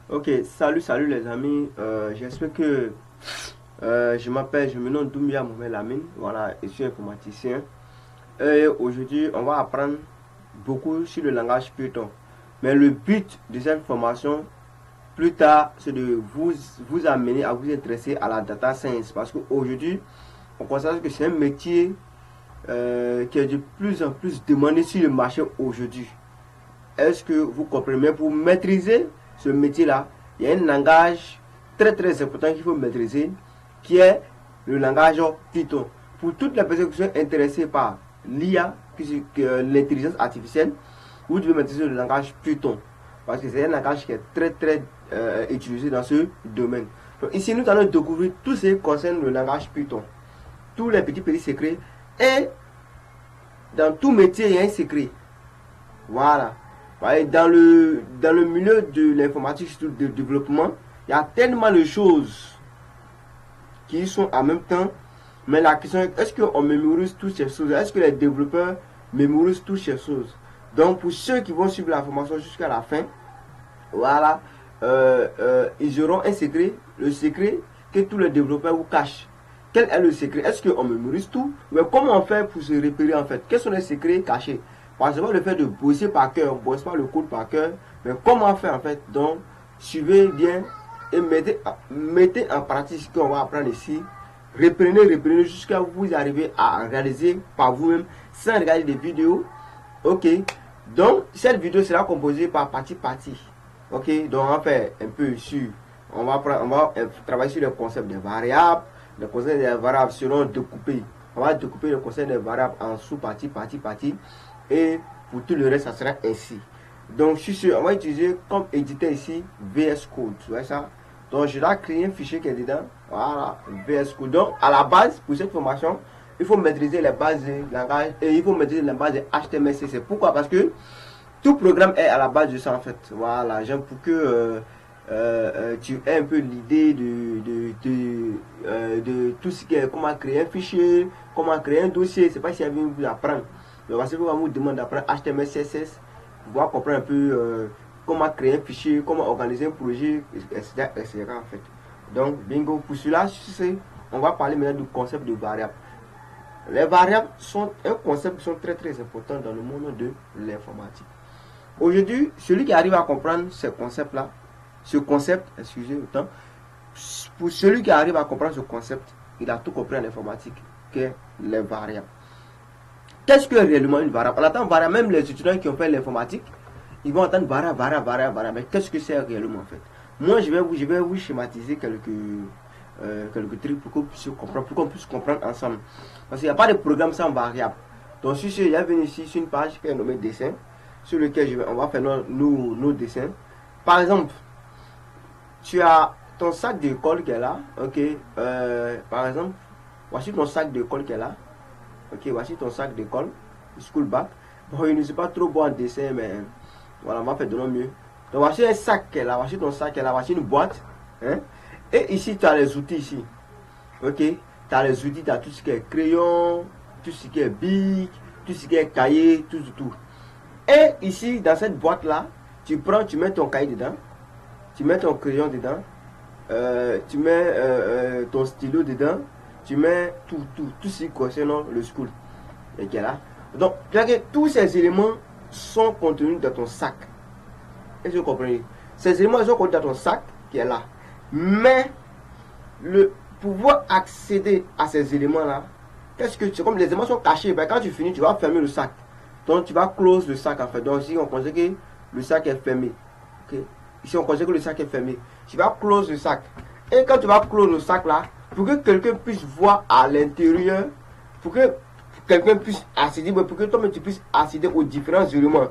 Ok, salut les amis. J'espère que je me nomme Doumbia Mohamed Lamine. Voilà, je suis informaticien. Et aujourd'hui, on va apprendre beaucoup sur le langage Python. Mais le but de cette formation, plus tard, c'est de vous amener à vous intéresser à la data science. Parce qu'aujourd'hui, on constate que c'est un métier qui est de plus en plus demandé sur le marché aujourd'hui. Est-ce que vous comprenez? Mais pour maîtriser ce métier-là, il y a un langage très important qu'il faut maîtriser, qui est le langage Python. Pour toutes les personnes qui sont intéressées par l'IA, l'intelligence artificielle, vous devez maîtriser le langage Python. Parce que c'est un langage qui est très utilisé dans ce domaine. Donc ici, nous allons découvrir tout ce qui concerne le langage Python. Tous les petits secrets. Et dans tout métier, il y a un secret. Voilà. Dans le milieu de l'informatique, du développement, il y a tellement de choses qui sont en même temps. Mais la question est, est-ce qu'on mémorise toutes ces choses? Est-ce que les développeurs mémorisent toutes ces choses? Donc, pour ceux qui vont suivre la formation jusqu'à la fin, voilà, ils auront un secret, le secret que tous les développeurs vous cachent. Quel est le secret? Est-ce qu'on mémorise tout? Mais comment on fait pour se repérer en fait? Quels sont les secrets cachés? Parce que le fait de bosser par cœur, on ne bosse pas le code par cœur, mais comment faire en fait? Donc, suivez bien et mettez en pratique ce qu'on va apprendre ici. Reprenez jusqu'à vous arriver à réaliser par vous-même sans regarder des vidéos. Ok. Donc, cette vidéo sera composée par partie. Ok. Donc, on va faire un peu sur. On va travailler sur le concept des variables. Le concept des variables seront découpés. On va découper le concept des variables en sous-parties. Et pour tout le reste, ça sera ainsi. Donc, sur ce, on va utiliser comme éditeur ici VS Code. Tu vois ça? Donc, je dois créer un fichier qui est dedans. Voilà, VS Code. Donc, à la base, pour cette formation, il faut maîtriser les bases de langage et il faut maîtriser les bases de HTML, CSS. Pourquoi? Parce que tout programme est à la base de ça en fait. Voilà, j'aime pour que tu aies un peu l'idée de tout ce qui est comment créer un fichier, comment créer un dossier. C'est pas si j'avais vous apprendre. Donc, parce que vous vous demandez d'apprendre HTML, CSS, pouvoir comprendre un peu comment créer un fichier, comment organiser un projet, etc. en fait. Donc, bingo, pour cela, on va parler maintenant du concept de variable. Les variables sont un concept qui sont très important dans le monde de l'informatique. Aujourd'hui, celui qui arrive à comprendre ce concept, excusez autant, pour celui qui arrive à comprendre ce concept, il a tout compris en informatique, que les variables. Qu'est-ce que réellement une variable? On attend variable, même les étudiants qui ont fait l'informatique, ils vont entendre variable. Mais qu'est-ce que c'est réellement en fait? Moi, je vais vous schématiser quelques trucs pour qu'on puisse comprendre ensemble. Parce qu'il n'y a pas de programme sans variable. Donc, si il y a venu ici sur une page qui est nommée dessin, sur lequel on va faire nos dessins. Par exemple, tu as ton sac d'école qui est là. Ok. Par exemple, voici ton sac d'école qui est là. Ok, voici ton sac d'école, school bag. Bon, il ne suis pas trop bon en dessin, mais voilà, on va faire de notre mieux. Donc, voici un sac qui est là, voici ton sac qui est là, voici une boîte. Hein? Et ici, tu as les outils ici. Ok, tu as les outils, tu as tout ce qui est crayon, tout ce qui est bic, tout ce qui est cahier, tout. Et ici, dans cette boîte-là, tu mets ton cahier dedans, tu mets ton crayon dedans, tu mets ton stylo dedans, tu mets tout ce qui concerne le school. Et qui est là. Donc, tous ces éléments sont contenus dans ton sac. Est-ce que vous comprenez? Ces éléments sont contenus dans ton sac qui est là. Mais, le pouvoir accéder à ces éléments-là, c'est comme les éléments sont cachés. Ben, quand tu finis, tu vas fermer le sac. Donc, tu vas close le sac en fait. Donc, ici, on considère que le sac est fermé. Okay? Ici, on considère que le sac est fermé. Tu vas close le sac. Et quand tu vas close le sac là, pour que quelqu'un puisse voir à l'intérieur, pour que quelqu'un puisse accéder, pour que toi-même tu puisses accéder aux différents éléments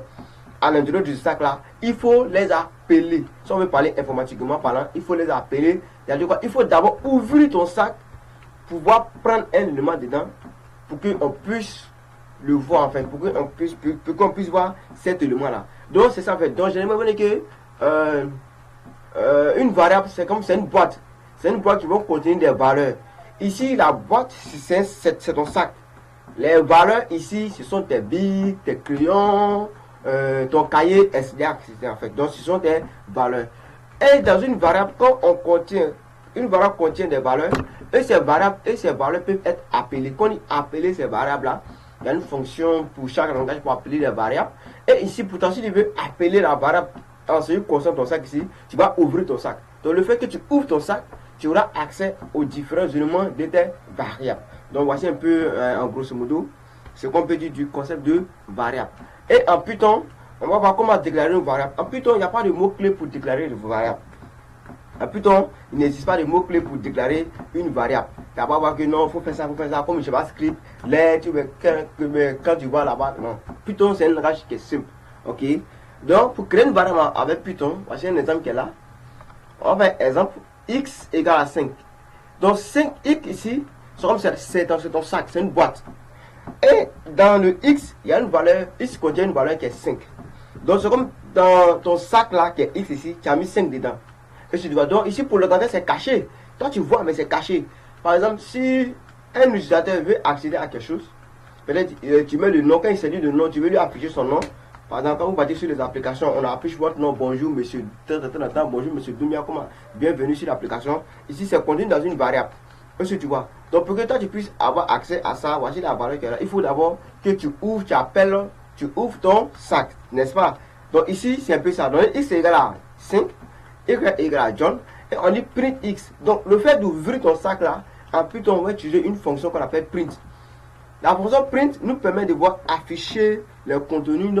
à l'intérieur du sac là, il faut les appeler. Si on veut parler informatiquement parlant, il faut les appeler. Il faut d'abord ouvrir ton sac pour pouvoir prendre un élément dedans pour qu'on puisse le voir en fait, pour qu'on puisse voir cet élément là. Donc c'est ça en fait. Donc j'aimerais dire que une variable c'est une boîte. C'est une boîte qui va contenir des valeurs. Ici la boîte c'est ton sac. Les valeurs ici ce sont tes billes, tes crayons, ton cahier, etc. en fait. Donc ce sont tes valeurs. Et dans une variable, quand on contient, une variable contient des valeurs, et ces valeurs peuvent être appelées. Quand on appelle ces variables-là, il y a une fonction pour chaque langage pour appeler les variables. Et ici, pourtant, si tu veux appeler la variable en ce qui concerne ton sac ici, tu vas ouvrir ton sac. Donc, le fait que tu ouvres ton sac, tu auras accès aux différents éléments de tes variables. Donc, voici un peu, en grosso modo, ce qu'on peut dire du concept de variable. Et en Python, on va voir comment déclarer une variable. En Python, il n'y a pas de mots-clés pour déclarer une variable. En Python, il n'existe pas de mots-clés pour déclarer une variable. Tu vas pas voir que non, il faut faire ça, comme JavaScript, quand tu vois là-bas, non. Python, c'est un langage qui est simple. Ok? Donc, pour créer une variable avec Python, voici un exemple qui est là. On va faire exemple, x égale à 5. Donc, 5x ici, c'est ton sac, c'est une boîte. Et dans le x, il y a une valeur, x contient une valeur qui est 5. Donc, c'est comme dans ton sac là, qui est x ici, tu as mis 5 dedans. Et tu vois, donc ici pour le temps, c'est caché. Toi, tu vois, mais c'est caché. Par exemple, si un utilisateur veut accéder à quelque chose, peut-être tu mets le nom, quand il s'agit de nom, tu veux lui afficher son nom. Par exemple, quand vous partez sur les applications, on affiche votre nom, bonjour monsieur, bonjour monsieur Doumia, comment, bienvenue sur l'application. Ici, c'est contenu dans une variable. Est-ce que tu vois? Donc, pour que toi, tu puisses avoir accès à ça, voici la valeur qui est là. Il faut d'abord que tu ouvres, tu ouvres ton sac, n'est-ce pas? Donc, ici, c'est un peu ça. Donc, x est égal à 5, y est égal à John, et on dit print x. Donc, le fait d'ouvrir ton sac là, en Python, on va utiliser une fonction qu'on appelle print. La fonction print nous permet de voir afficher le contenu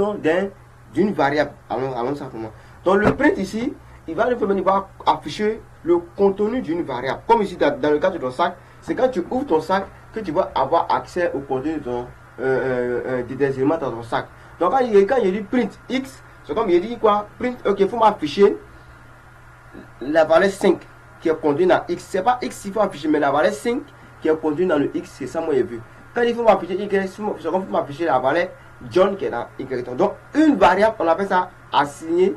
d'une variable. Allons simplement. Donc, le print ici, il va nous permettre de voir afficher le contenu d'une variable. Comme ici, dans le cas de ton sac, c'est quand tu ouvres ton sac que tu vas avoir accès au contenu des éléments dans ton sac. Donc, quand il dit print x, c'est comme il dit quoi? Print, ok, il faut m'afficher la valeur 5 qui est contenue dans x. C'est pas x qu'il faut afficher, mais la valeur 5 qui est contenue dans le x, c'est ça, moi, j'ai vu. Quand il faut m'afficher y, c'est comme il faut m'afficher la valeur John qui est dans y. Donc, une variable, on appelle ça assigner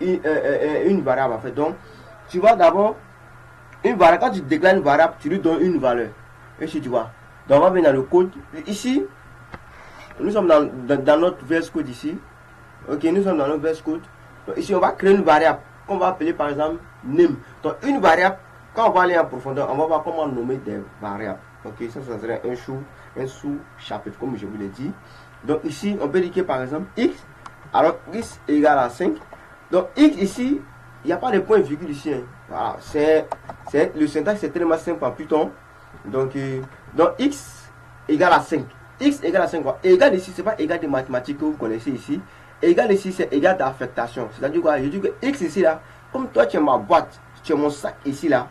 une variable, en fait. Donc, tu vois d'abord, une variable, quand tu déclares une variable, tu lui donnes une valeur. Et si tu vois. Donc, on va venir dans le code. Ici, nous sommes dans notre VS Code ici. Ok, nous sommes dans notre VS Code. Donc, ici, on va créer une variable qu'on va appeler par exemple name. Donc, une variable, quand on va aller en profondeur, on va voir comment nommer des variables. Ok, ça serait un sous-chapitre, comme je vous l'ai dit. Donc, ici, on peut dire que par exemple x, alors x égale à 5. Donc, x ici, il n'y a pas de point virgule ici. Hein. Voilà, le syntaxe c'est tellement simple en Python. Donc, x égale à 5. X égale à 5 quoi? Égal ici, c'est pas égal des mathématiques que vous connaissez ici. Égal ici, c'est égal d'affectation. C'est-à-dire quoi? Je dis que x ici là, comme toi tu es ma boîte, tu es mon sac ici là,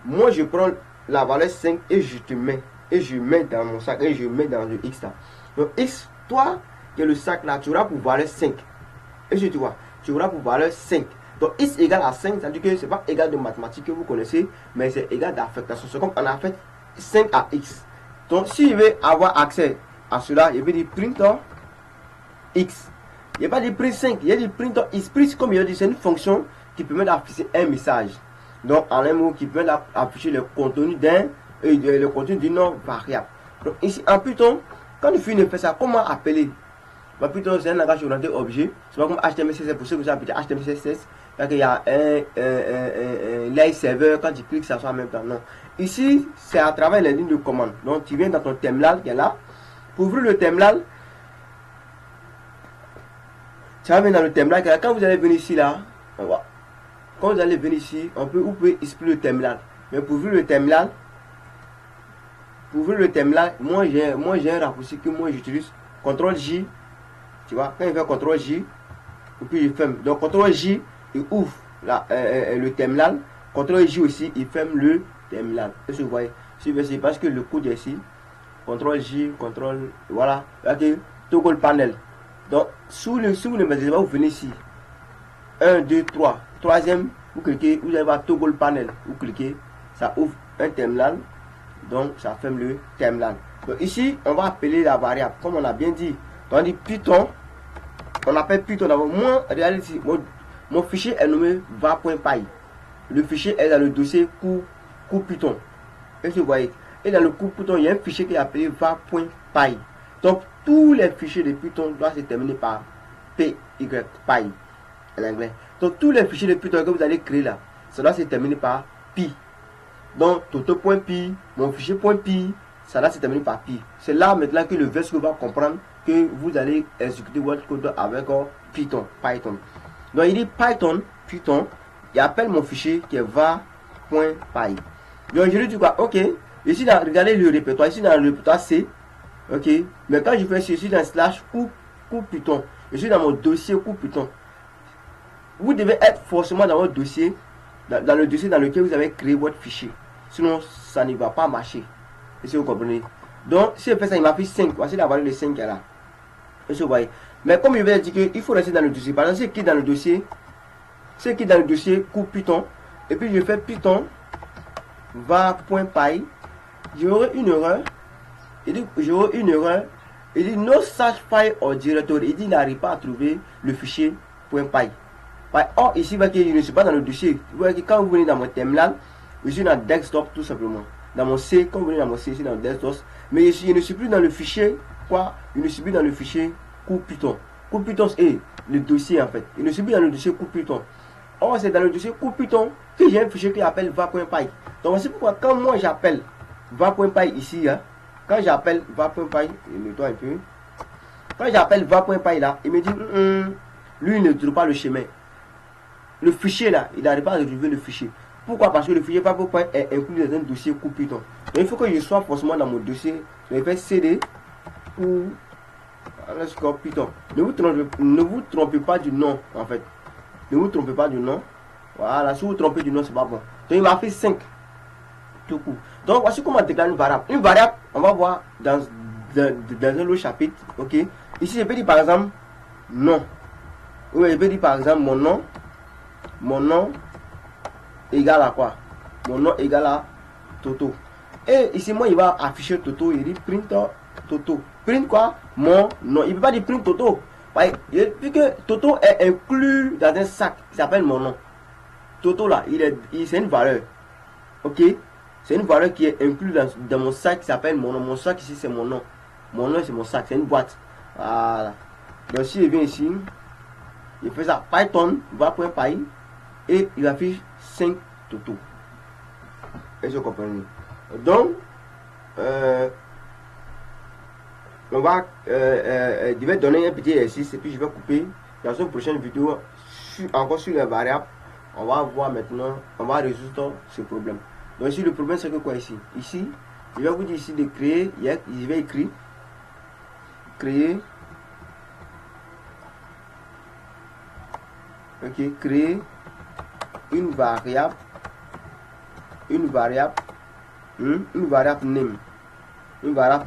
moi je prends la valeur 5 et je te mets. Et je mets dans mon sac et je mets dans le x là. Donc x, toi qui es le sac là, tu auras pour valeur 5. Et si tu vois, tu auras pour valeur 5. Donc x égale à 5, c'est-à-dire que ce n'est pas égal de mathématiques que vous connaissez, mais c'est égal d'affectation. C'est comme on a fait 5 à x. Donc si je veux avoir accès à cela, je vais dire print x. Il n'y a pas de print 5, il y a dit print x. Print, comme il a dit, c'est une fonction qui permet d'afficher un message. Donc en un mot, qui permet d'afficher le contenu d'une variable. Donc ici en Python, quand tu finis de faire ça, comment appeler? Python c'est un langage orienté objet. C'est pas comme HTML, pour ceux qui savent HTML, quand il y a un live server, quand tu cliques, ça soit en même temps. Non. Ici, c'est à travers les lignes de commande. Donc tu viens dans ton terminal qui est là. Pour ouvrir le terminal, tu vas venir dans le terminal qui est là. Quand vous allez venir ici là, quand vous allez venir ici, vous pouvez expliquer le terminal. Mais pour ouvrir le terminal, moi j'ai un raccourci que moi j'utilise, CTRL-J. Tu vois, quand il fait CTRL-J, et puis il ferme. Donc CTRL-J, il ouvre le terminal. CTRL-J aussi, il ferme le terminal. Est-ce que vous voyez? C'est parce que le code est ici. CTRL-J, CTRL, voilà. Regardez, toggle panel. Donc, sous le maîtrisez, vous venez ici. 1, 2, 3. Troisième, vous cliquez, vous allez voir toggle panel. Vous cliquez, ça ouvre un terminal. Donc, ça ferme le terminal. Donc, ici, on va appeler la variable, comme on a bien dit. Donc, on dit Python. On appelle Python d'abord. Moi, regardez ici, mon fichier est nommé va.py. Le fichier est dans le dossier cours Python. Est-ce que vous voyez? Et dans le cours Python, il y a un fichier qui est appelé va.py. Donc, tous les fichiers de Python doivent se terminer par py, en anglais. Donc tous les fichiers de Python que vous allez créer là, ça doit se terminer par pi. Donc toto.py, mon fichier .py, ça doit se terminer par pi. C'est là maintenant que le VS va comprendre que vous allez exécuter votre code avec Python. Donc il dit Python, il appelle mon fichier qui est var.py. Donc je lui dis quoi? Ok, ici dans, regardez le répertoire, ici dans le répertoire C. Ok, mais quand je fais ceci dans slash coup Python, je suis dans mon dossier coup Python. Vous devez être forcément dans votre dossier, dans le dossier dans lequel vous avez créé votre fichier. Sinon, ça ne va pas marcher. Et si vous comprenez. Donc, si je fais ça, il m'a fait 5. Voici la valeur de 5 qui est là. Et vous voyez. Mais comme je vais dire qu'il faut rester dans le dossier. Par exemple, si je clique dans le dossier, coup Python, et puis je fais Python var.py, j'aurai une erreur. Il dit no such file or directory. Il dit il n'arrive pas à trouver le fichier .py. Or ici, je ne suis pas dans le dossier. Vous voyez que quand vous venez dans mon terminal, je suis dans desktop tout simplement. Dans mon C, quand vous venez dans mon C, je suis dans desktop. Mais je ne suis plus dans le fichier quoi. Je ne suis plus dans le fichier coup Python. Coup Python est le dossier en fait. Je ne suis plus dans le dossier coup Python. Or c'est dans le dossier coup Python que j'ai un fichier qui appelle var.py. Donc c'est pourquoi quand moi j'appelle var.py ici, hein, quand j'appelle var.py, il nettoie un peu. Quand j'appelle var.py là, il me dit lui il ne trouve pas le chemin. Le fichier là, il n'arrive pas à retrouver le fichier. Pourquoi? Parce que le fichier var.py est inclus dans un dossier coup Python. Donc il faut que je sois forcément dans mon dossier. Je vais faire cd ou Python. Ne vous trompez pas du nom en fait. Ne vous trompez pas du nom. Voilà, si vous trompez du nom, c'est pas bon. Donc il m'a fait 5 tout coup. Donc voici comment déclarer une variable. Une variable, on va voir dans un autre chapitre. Ok. Ici, je peux dire par exemple nom. Oui, je peux dire par exemple mon nom égale à quoi? Mon nom égale à Toto. Et ici, moi, il va afficher Toto. Il dit print Toto. Print quoi? Mon nom. Il ne peut pas dire print Toto. Vu que Toto est inclus dans un sac qui s'appelle mon nom. Toto là, c'est une valeur. Ok? C'est une valeur qui est inclue dans mon sac qui s'appelle mon nom. Mon sac ici, c'est mon nom. Mon nom, c'est mon sac. C'est une boîte. Voilà. Donc, si je viens ici, il fait ça. Python var.py et il affiche 5 Toto. Et je comprends. Donc, on va, je vais donner un petit exercice et puis je vais couper. Dans une prochaine vidéo, encore sur les variables, on va voir maintenant, on va résoudre ce problème. Donc ici, le problème c'est que quoi ici? Ici, je vais vous dire ici de créer, je vais écrire, créer, ok, créer une variable name, une variable name, une variable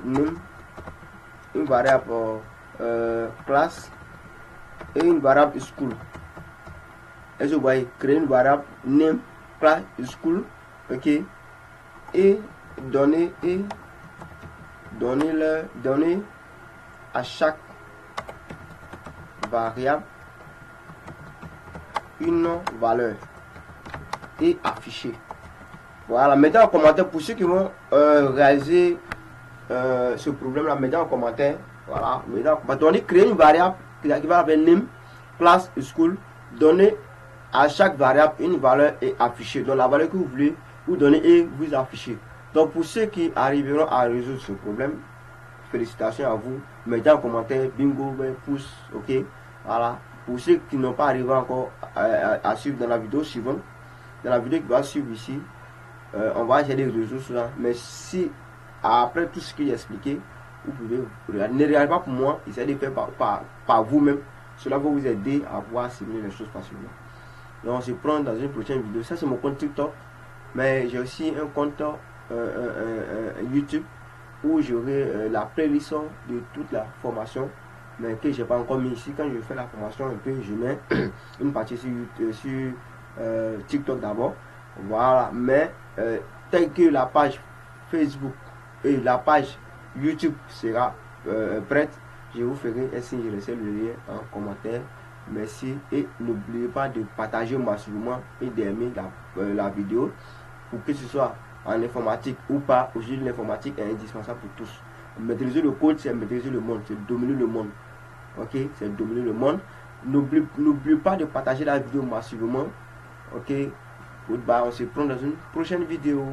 name, une variable classe et une variable school. Et je vais créer une variable name class school, ok, et donner à chaque variable une valeur et afficher. Voilà, mettez en commentaire pour ceux qui vont réaliser ce problème là, mettez en commentaire. Voilà, mettez en commentaire. On dit créer une variable qui va avec name, class, school, donner à chaque variable une valeur et afficher. Donc la valeur que vous voulez, vous donnez et vous affichez. Donc pour ceux qui arriveront à résoudre ce problème, félicitations à vous. Mettez en commentaire, bingo, pouce, ok. Voilà. Pour ceux qui n'ont pas arrivé encore à suivre dans la vidéo suivante, dans la vidéo qui va suivre ici, on va essayer de résoudre cela. Mais si après tout ce que j'ai expliqué, vous pouvez regarder. Ne regardez pas pour moi, essayez de faire par vous-même. Cela va vous aider à voir simuler les choses facilement. Donc on se prend dans une prochaine vidéo. Ça c'est mon compte TikTok, mais j'ai aussi un compte YouTube où j'aurai la playlist de toute la formation, mais que j'ai pas encore mis ici. Quand je fais la formation un peu, je mets une partie sur TikTok d'abord. Voilà, mais tel que la page Facebook et la page YouTube sera prête, je vous ferai un signe, je laisserai le lien en commentaire. Merci et n'oubliez pas de partager massivement et d'aimer la vidéo pour que ce soit en informatique ou pas. Aujourd'hui l'informatique est indispensable pour tous. Maîtriser le code, c'est maîtriser le monde, c'est dominer le monde. Ok, c'est dominer le monde. N'oublie pas de partager la vidéo massivement. Ok, goodbye, on se prend dans une prochaine vidéo.